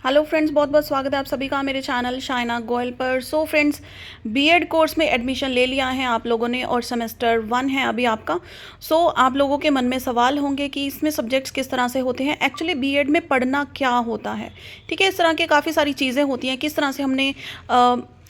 Hello friends, बहुत बहुत स्वागत है आप सभी का मेरे चैनल शाइना गोयल पर। सो फ्रेंड्स, बीएड कोर्स में एडमिशन ले लिया है आप लोगों ने और सेमेस्टर 1 है अभी आपका। आप लोगों के मन में सवाल होंगे कि इसमें सब्जेक्ट्स किस तरह से होते हैं, एक्चुअली बीएड में पढ़ना क्या होता है। ठीक है, इस तरह के काफ़ी सारी चीज़ें होती हैं, किस तरह से हमने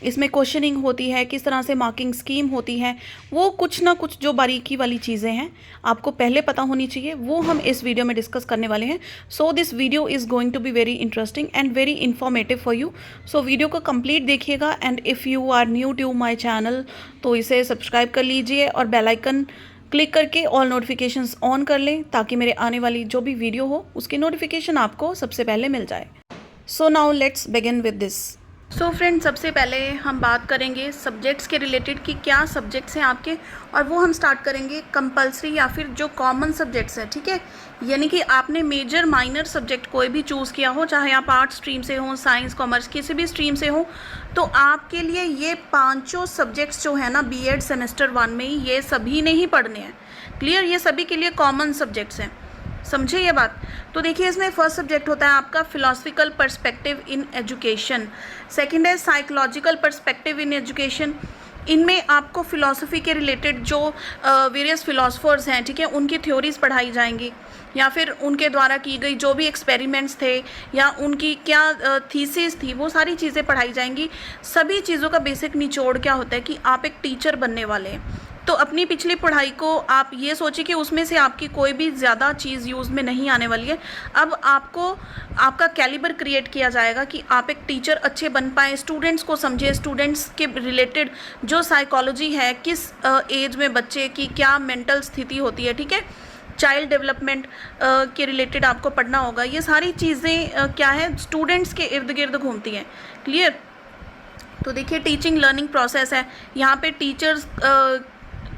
इसमें क्वेश्चनिंग होती है, किस तरह से मार्किंग स्कीम होती है, वो कुछ ना कुछ जो बारीकी वाली चीज़ें हैं आपको पहले पता होनी चाहिए, वो हम इस वीडियो में डिस्कस करने वाले हैं। So this video is going to be very interesting and very informative for you. So video को कंप्लीट देखिएगा and if you are new to my channel तो इसे सब्सक्राइब कर लीजिए और बेल आइकन क्लिक करके ऑल नोटिफिकेशंस ऑन कर लें ताकि मेरे आने वाली जो भी वीडियो हो उसकी नोटिफिकेशन आपको सबसे पहले मिल जाए। So now let's begin with this. So friends, सबसे पहले हम बात करेंगे सब्जेक्ट्स के रिलेटेड कि क्या सब्जेक्ट्स हैं आपके, और वो हम स्टार्ट करेंगे कंपलसरी या फिर जो कॉमन सब्जेक्ट्स हैं। ठीक है, यानी कि आपने मेजर माइनर सब्जेक्ट कोई भी चूज़ किया हो, चाहे आप आर्ट्स स्ट्रीम से हो, साइंस कॉमर्स किसी भी स्ट्रीम से हो, तो आपके लिए ये पांचों सब्जेक्ट्स जो है ना बीएड सेमेस्टर 1 में ही ये सभी नहीं पढ़ने हैं। क्लियर, ये सभी के लिए कॉमन सब्जेक्ट्स हैं, समझे ये बात। तो देखिए, इसमें फर्स्ट सब्जेक्ट होता है आपका philosophical perspective in education, second है साइकोलॉजिकल पर्सपेक्टिव इन एजुकेशन। इनमें आपको फिलॉसफी के रिलेटेड जो वेरियस फिलोसफर्स हैं, ठीक है, उनकी थ्योरीज पढ़ाई जाएंगी या फिर उनके द्वारा की गई जो भी एक्सपेरिमेंट्स थे या उनकी क्या थीसिस थी, वो सारी चीज़ें पढ़ाई जाएंगी। सभी चीज़ों का बेसिक निचोड़ क्या होता है कि आप एक टीचर बनने वाले हैं, तो अपनी पिछली पढ़ाई को आप ये सोचिए कि उसमें से आपकी कोई भी ज़्यादा चीज़ यूज़ में नहीं आने वाली है। अब आपको आपका कैलिबर क्रिएट किया जाएगा कि आप एक टीचर अच्छे बन पाएँ, स्टूडेंट्स को समझे, स्टूडेंट्स के रिलेटेड जो साइकोलॉजी है, किस एज में बच्चे की क्या मेंटल स्थिति होती है, ठीक है, चाइल्ड डेवलपमेंट के रिलेटेड आपको पढ़ना होगा। ये सारी चीज़ें क्या है, स्टूडेंट्स के इर्द गिर्द घूमती हैं। क्लियर। तो देखिए, टीचिंग लर्निंग प्रोसेस है, यहाँ पे टीचर्स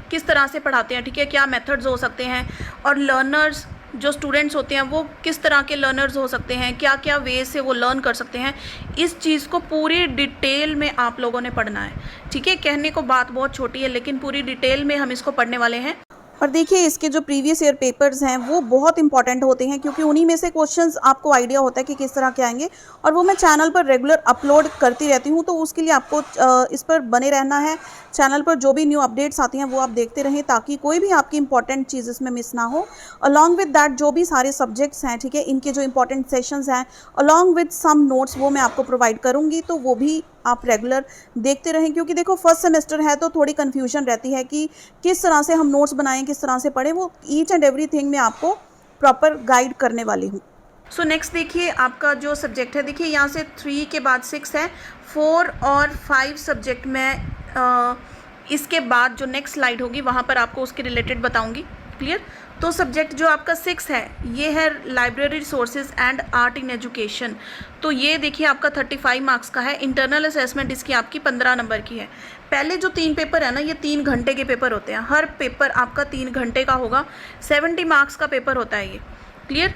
किस तरह से पढ़ाते हैं, ठीक है, क्या मेथड्स हो सकते हैं, और लर्नर्स जो स्टूडेंट्स होते हैं वो किस तरह के लर्नर्स हो सकते हैं, क्या क्या वे से वो लर्न कर सकते हैं। इस चीज़ को पूरी डिटेल में आप लोगों ने पढ़ना है। ठीक है, कहने को बात बहुत छोटी है लेकिन पूरी डिटेल में हम इसको पढ़ने वाले हैं। और देखिए, इसके जो प्रीवियस ईयर पेपर्स हैं वो बहुत इंपॉर्टेंट होते हैं क्योंकि उन्हीं में से क्वेश्चंस आपको आइडिया होता है कि किस तरह के आएंगे, और वो मैं चैनल पर रेगुलर अपलोड करती रहती हूँ, तो उसके लिए आपको इस पर बने रहना है। चैनल पर जो भी न्यू अपडेट्स आती हैं वो आप देखते रहें ताकि कोई भी आपकी इंपॉर्टेंट चीज़ इसमें मिस ना हो। अलॉन्ग विद दैट जो भी सारे सब्जेक्ट्स हैं, ठीक है, इनके जो इंपॉर्टेंट सेशंस हैं अलॉन्ग विद सम नोट्स वो मैं आपको प्रोवाइड करूँगी, तो वो भी आप रेगुलर देखते रहें। क्योंकि देखो, फर्स्ट सेमेस्टर है तो थोड़ी कन्फ्यूजन रहती है कि किस तरह से हम नोट्स बनाएं, किस तरह से पढ़ें, वो ईच एंड एवरीथिंग मैं आपको प्रॉपर गाइड करने वाली हूँ। सो नेक्स्ट देखिए, आपका जो सब्जेक्ट है, देखिए यहाँ से 3 के बाद 6 है, 4 और 5 सब्जेक्ट में इसके बाद जो नेक्स्ट स्लाइड होगी वहाँ पर आपको उसके रिलेटेड बताऊँगी। क्लियर। तो सब्जेक्ट जो आपका 6 है ये है library resources and art in education. तो ये देखिए आपका 35 मार्क्स का है। इंटरनल असेसमेंट इसकी आपकी 15 नंबर की है। पहले जो 3 पेपर है ना, ये 3 घंटे के पेपर होते हैं, हर पेपर आपका 3 घंटे का होगा, 70 मार्क्स का पेपर होता है ये। क्लियर।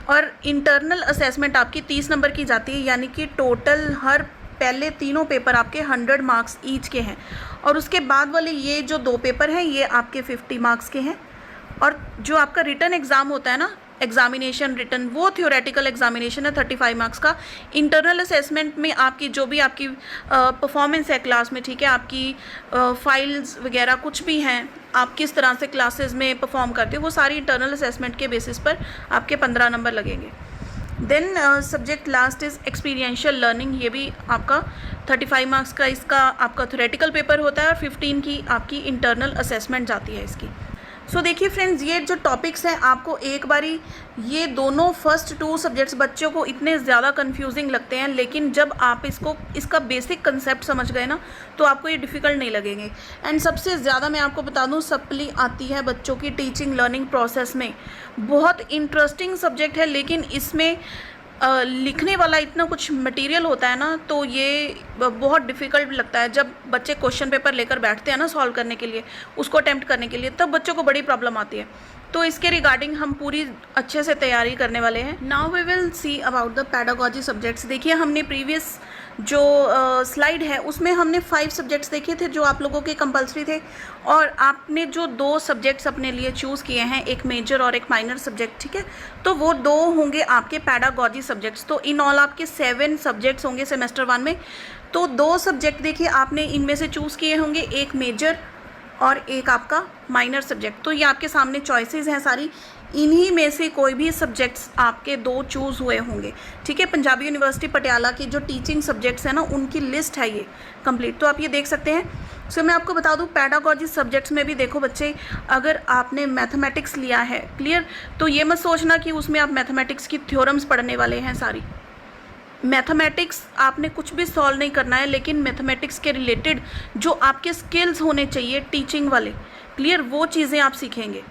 और इंटरनल असेसमेंट आपकी 30 नंबर की जाती है, यानी कि टोटल हर पहले तीनों पेपर आपके 100 मार्क्स ईच के हैं, और उसके बाद वाले ये जो 2 पेपर हैं ये आपके 50 मार्क्स के हैं। और जो आपका रिटन एग्ज़ाम होता है ना, एग्जामिनेशन रिटन, वो थ्योरेटिकल एग्जामिनेशन है 35 मार्क्स का। इंटरनल असेसमेंट में आपकी जो भी आपकी परफॉर्मेंस है क्लास में, ठीक है, आपकी फाइल्स वगैरह कुछ भी हैं, आप किस तरह से क्लासेस में परफॉर्म करते हो, वो सारी इंटरनल असेसमेंट के बेसिस पर आपके 15 नंबर लगेंगे। Then subject last is experiential learning. ये भी आपका 35 मार्क्स का इसका आपका थ्योरेटिकल पेपर होता है और 15 की आपकी इंटरनल असेसमेंट जाती है इसकी। सो देखिए फ्रेंड्स, ये जो टॉपिक्स हैं आपको एक बारी ये दोनों फर्स्ट 2 सब्जेक्ट्स बच्चों को इतने ज़्यादा कंफ्यूजिंग लगते हैं, लेकिन जब आप इसका बेसिक कंसेप्ट समझ गए ना तो आपको ये डिफ़िकल्ट नहीं लगेंगे। एंड सबसे ज़्यादा मैं आपको बता दूँ, सप्ली आती है बच्चों की टीचिंग लर्निंग प्रोसेस में। बहुत इंटरेस्टिंग सब्जेक्ट है, लेकिन इसमें लिखने वाला इतना कुछ मटेरियल होता है ना, तो ये बहुत डिफ़िकल्ट लगता है। जब बच्चे क्वेश्चन पेपर लेकर बैठते हैं ना सॉल्व करने के लिए, उसको अटेम्प्ट करने के लिए, तब बच्चों को बड़ी प्रॉब्लम आती है। तो इसके रिगार्डिंग हम पूरी अच्छे से तैयारी करने वाले हैं। Now we will see about the pedagogy subjects. देखिए, हमने प्रीवियस जो स्लाइड है उसमें हमने 5 सब्जेक्ट्स देखे थे जो आप लोगों के कंपलसरी थे, और आपने जो 2 सब्जेक्ट्स अपने लिए चूज़ किए हैं, एक मेजर और एक माइनर सब्जेक्ट, ठीक है, तो वो 2 होंगे आपके पैडागॉजी सब्जेक्ट्स। तो इन ऑल आपके 7 सब्जेक्ट्स होंगे सेमेस्टर 1 में। तो 2 सब्जेक्ट देखिए आपने इनमें से चूज़ किए होंगे, एक मेजर और एक आपका माइनर सब्जेक्ट। तो ये आपके सामने चॉइसेस हैं सारी, इन्हीं में से कोई भी सब्जेक्ट्स आपके 2 चूज़ हुए होंगे, ठीक है। पंजाबी यूनिवर्सिटी पटियाला की जो टीचिंग सब्जेक्ट्स हैं ना, उनकी लिस्ट है ये कंप्लीट, तो आप ये देख सकते हैं। सो मैं आपको बता दूं, पैडागॉजी सब्जेक्ट्स में भी देखो बच्चे, अगर आपने मैथमेटिक्स लिया है, क्लियर, तो ये मत सोचना कि उसमें आप मैथमेटिक्स की थ्योरम्स पढ़ने वाले हैं सारी। मैथमेटिक्स आपने कुछ भी सॉल्व नहीं करना है, लेकिन मैथमेटिक्स के रिलेटेड जो आपके स्किल्स होने चाहिए टीचिंग वाले, क्लियर, वो चीज़ें आप सीखेंगे।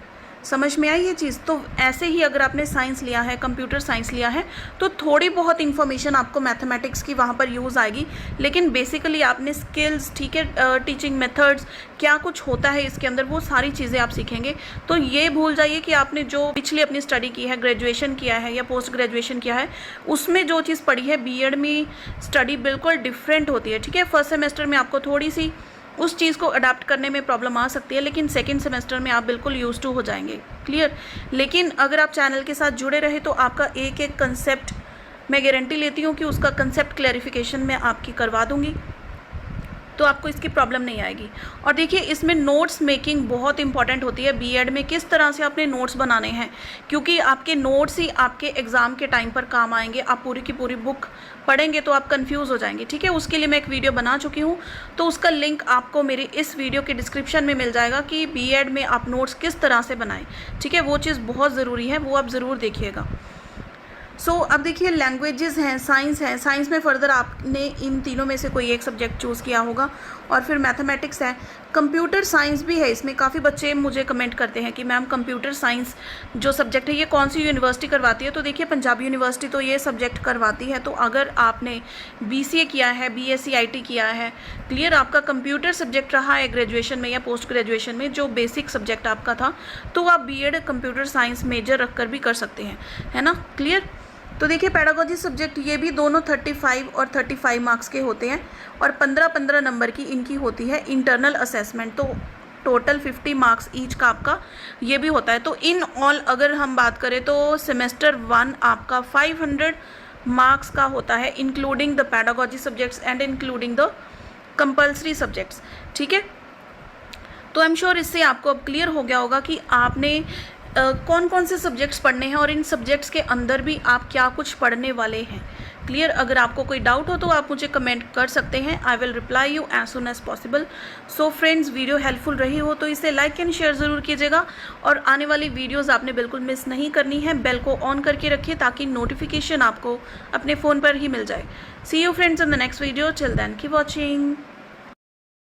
समझ में आई ये चीज़? तो ऐसे ही अगर आपने साइंस लिया है, कंप्यूटर साइंस लिया है, तो थोड़ी बहुत इन्फॉर्मेशन आपको मैथमेटिक्स की वहाँ पर यूज़ आएगी, लेकिन बेसिकली आपने स्किल्स, ठीक है, टीचिंग मेथड्स क्या कुछ होता है इसके अंदर, वो सारी चीज़ें आप सीखेंगे। तो ये भूल जाइए कि आपने जो पिछली अपनी स्टडी की है, ग्रेजुएशन किया है या पोस्ट ग्रेजुएशन किया है, उसमें जो चीज़ पढ़ी है, बीएड में स्टडी बिल्कुल डिफरेंट होती है, ठीक है। फर्स्ट सेमेस्टर में आपको थोड़ी सी उस चीज़ को अडाप्ट करने में प्रॉब्लम आ सकती है, लेकिन सेकंड सेमेस्टर में आप बिल्कुल यूज टू हो जाएंगे, क्लियर। लेकिन अगर आप चैनल के साथ जुड़े रहे तो आपका एक एक कंसेप्ट मैं गारंटी लेती हूँ कि उसका कंसेप्ट क्लैरिफिकेशन मैं आपकी करवा दूँगी, तो आपको इसकी प्रॉब्लम नहीं आएगी। और देखिए इसमें नोट्स मेकिंग बहुत इंपॉर्टेंट होती है बीएड में, किस तरह से आपने नोट्स बनाने हैं, क्योंकि आपके नोट्स ही आपके एग्ज़ाम के टाइम पर काम आएंगे। आप पूरी की पूरी बुक पढ़ेंगे तो आप कंफ्यूज हो जाएंगे, ठीक है। उसके लिए मैं एक वीडियो बना चुकी हूँ, तो उसका लिंक आपको मेरे इस वीडियो के डिस्क्रिप्शन में मिल जाएगा कि बीएड में आप नोट्स किस तरह से बनाएं, ठीक है। वो चीज़ बहुत ज़रूरी है, वो आप ज़रूर देखिएगा। सो अब देखिए लैंग्वेजेस हैं, साइंस है, साइंस में फर्दर आपने इन तीनों में से कोई एक सब्जेक्ट चूज़ किया होगा, और फिर मैथमेटिक्स है, कंप्यूटर साइंस भी है। इसमें काफ़ी बच्चे मुझे कमेंट करते हैं कि मैम कंप्यूटर साइंस जो सब्जेक्ट है ये कौन सी यूनिवर्सिटी करवाती है, तो देखिए पंजाबी यूनिवर्सिटी तो ये सब्जेक्ट करवाती है। तो अगर आपने बीसीए किया है, बीएससी आईटी किया है, क्लियर, आपका कंप्यूटर सब्जेक्ट रहा है ग्रेजुएशन में या पोस्ट ग्रेजुएशन में, जो बेसिक सब्जेक्ट आपका था, तो आप बीएड कंप्यूटर साइंस मेजर रख कर भी कर सकते हैं, है ना, क्लियर। तो देखिए पैडागॉजी सब्जेक्ट ये भी दोनों 35 और 35 मार्क्स के होते हैं, और 15-15 नंबर की इनकी होती है इंटरनल असेसमेंट। तो टोटल 50 मार्क्स ईच का आपका ये भी होता है। तो इन ऑल अगर हम बात करें तो सेमेस्टर 1 आपका 500 मार्क्स का होता है, including the pedagogy subjects and including the compulsory subjects, ठीक है। तो आई एम श्योर इससे आपको अब क्लियर हो गया होगा कि आपने कौन कौन से सब्जेक्ट्स पढ़ने हैं, और इन सब्जेक्ट्स के अंदर भी आप क्या कुछ पढ़ने वाले हैं, क्लियर। अगर आपको कोई डाउट हो तो आप मुझे कमेंट कर सकते हैं, I will reply you as soon as possible. So friends, video helpful रही हो तो इसे लाइक एंड शेयर ज़रूर कीजिएगा, और आने वाली वीडियोस आपने बिल्कुल मिस नहीं करनी है। बेल को ऑन करके रखिए ताकि नोटिफिकेशन आपको अपने फ़ोन पर ही मिल जाए। See you friends in the next video, till then keep watching.